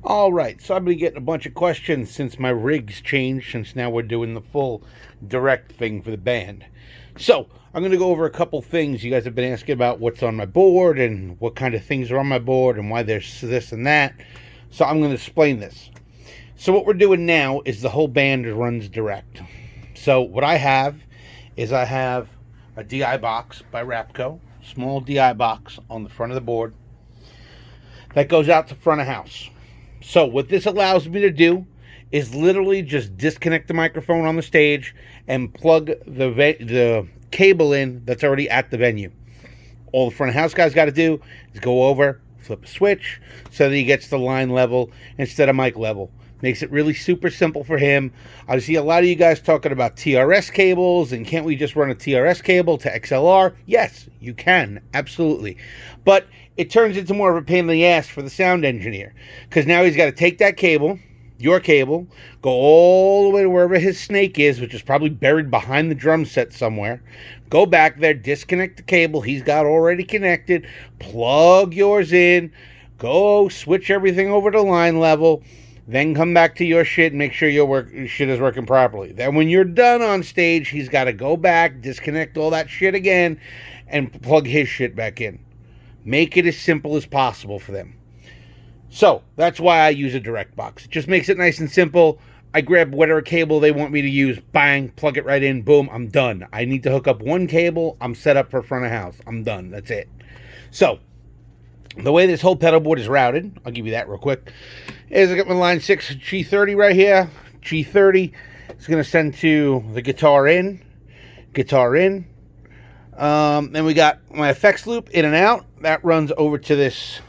Alright, so I've been getting a bunch of questions since my rig's changed, since now we're doing the full direct thing for the band. So, I'm going to go over a couple things. You guys have been asking about what's on my board and what kind of things are on my board and why there's this and that. So I'm going to explain this. So what we're doing now is the whole band runs direct. So what I have is I have a DI box by Rapco, small DI box on the front of the board that goes out to front of house. So what this allows me to do is literally just disconnect the microphone on the stage and plug the cable in that's already at the venue. All the front of house guys got to do is go over, flip a switch so that he gets the line level instead of mic level. Makes it really super simple for him. I see a lot of you guys talking about TRS cables and can't we just run a TRS cable to XLR? Yes, you can, absolutely. But it turns into more of a pain in the ass for the sound engineer because now he's got to take that cable, your cable, go all the way to wherever his snake is, which is probably buried behind the drum set somewhere. Go back there, disconnect the cable he's got already connected, plug yours in, go switch everything over to line level, then come back to your shit and make sure your shit is working properly. Then when you're done on stage, he's got to go back, disconnect all that shit again, and plug his shit back in. Make it as simple as possible for them. So, that's why I use a direct box. It just makes it nice and simple. I grab whatever cable they want me to use, bang, plug it right in, boom, I'm done. I need to hook up one cable, I'm set up for front of house. I'm done, that's it. So, the way this whole pedal board is routed, I'll give you that real quick, is I got my line 6 G30 right here. G30 is going to send to the guitar in. Then we got my effects loop in and out. That runs over to this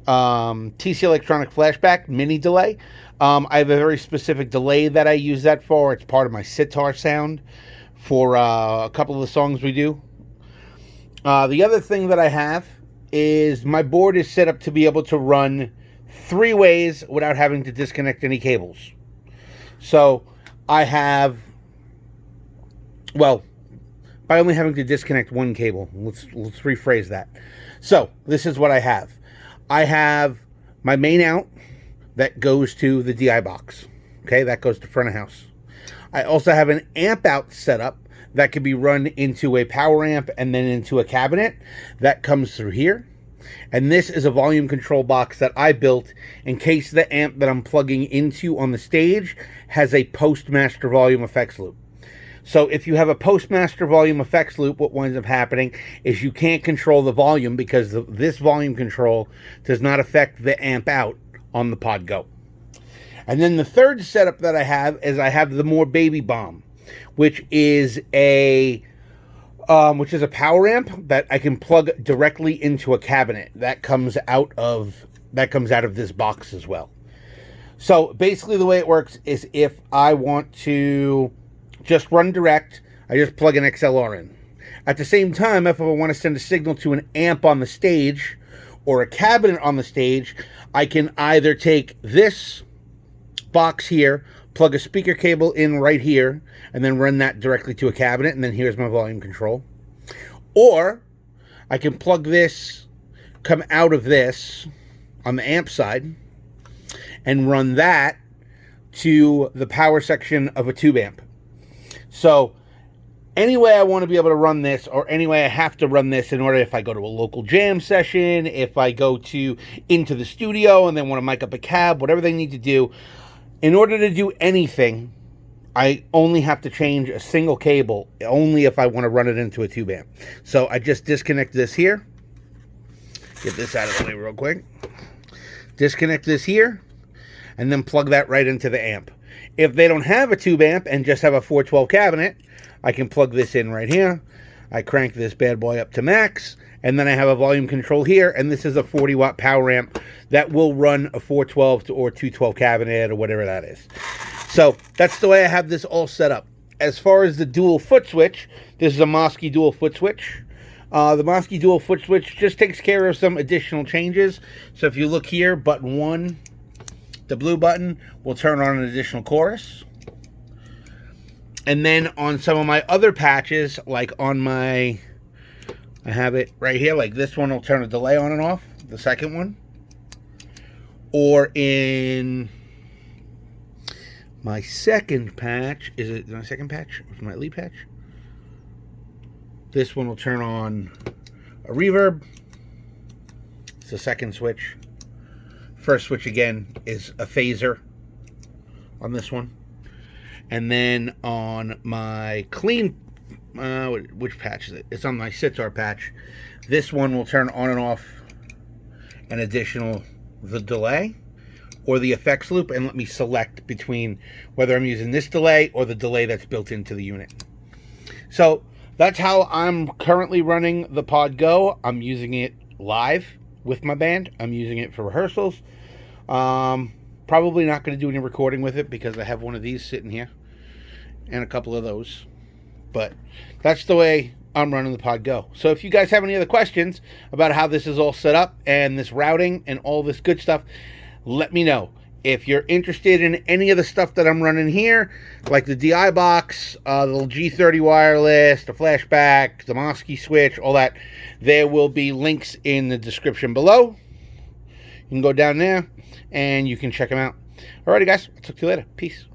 TC Electronic Flashback Mini delay. I have a very specific delay that I use that for. It's part of my sitar sound for a couple of the songs we do. The other thing that I have is my board is set up to be able to run 3 ways without having to disconnect any cables. So I have, well, by only having to disconnect one cable. Let's rephrase that. So this is what I have. I have my main out that goes to the DI box. Okay, that goes to front of house. I also have an amp out setup that can be run into a power amp and then into a cabinet. That comes through here. And this is a volume control box that I built in case the amp that I'm plugging into on the stage has a post-master volume effects loop. So if you have a post-master volume effects loop, what winds up happening is you can't control the volume because this volume control does not affect the amp out on the PodGo. And then the third setup that I have is I have the Mooer Baby Bomb, which is a power amp that I can plug directly into a cabinet. That comes out of this box as well. So basically the way it works is if I want to just run direct, I just plug an XLR in. At the same time, if I want to send a signal to an amp on the stage or a cabinet on the stage, I can either take this box here, plug a speaker cable in right here, and then run that directly to a cabinet, and then here's my volume control. Or I can plug this, come out of this on the amp side, and run that to the power section of a tube amp. So any way I want to be able to run this, or any way I have to run this in order, if I go to a local jam session, if I go into the studio and then want to mic up a cab, whatever they need to do, in order to do anything, I only have to change a single cable, only if I want to run it into a tube amp. So I just disconnect this here. Get this out of the way real quick. Disconnect this here, and then plug that right into the amp. If they don't have a tube amp and just have a 412 cabinet, I can plug this in right here. I crank this bad boy up to max, and then I have a volume control here, and this is a 40 watt power amp that will run a 412 or 212 cabinet or whatever that is. So that's the way I have this all set up. As far as the dual foot switch, this is a MOSKY Dual Footswitch. The MOSKY Dual Footswitch just takes care of some additional changes. So if you look here, button 1, the blue button will turn on an additional chorus. And then on some of my other patches, like on my, I have it right here, like this one will turn a delay on and off, the second one. or in my second patch. Is it my second patch? Or my lead patch? This one will turn on a reverb. It's the second switch. First switch again is a phaser on this one. And then on my clean, which patch is it? It's on my sitar patch. This one will turn on and off an additional the delay or the effects loop, and let me select between whether I'm using this delay or the delay that's built into the unit. So that's how I'm currently running the PodGo. I'm using it live with my band. I'm using it for rehearsals. Probably not going to do any recording with it because I have one of these sitting here and a couple of those. But that's the way I'm running the PodGo. So if you guys have any other questions about how this is all set up and this routing and all this good stuff, let me know. If you're interested in any of the stuff that I'm running here, like the DI box, the G30 wireless, the flashback, the MOSKY switch, all that, there will be links in the description below. You can go down there and you can check them out. Alrighty guys, I'll talk to you later. Peace.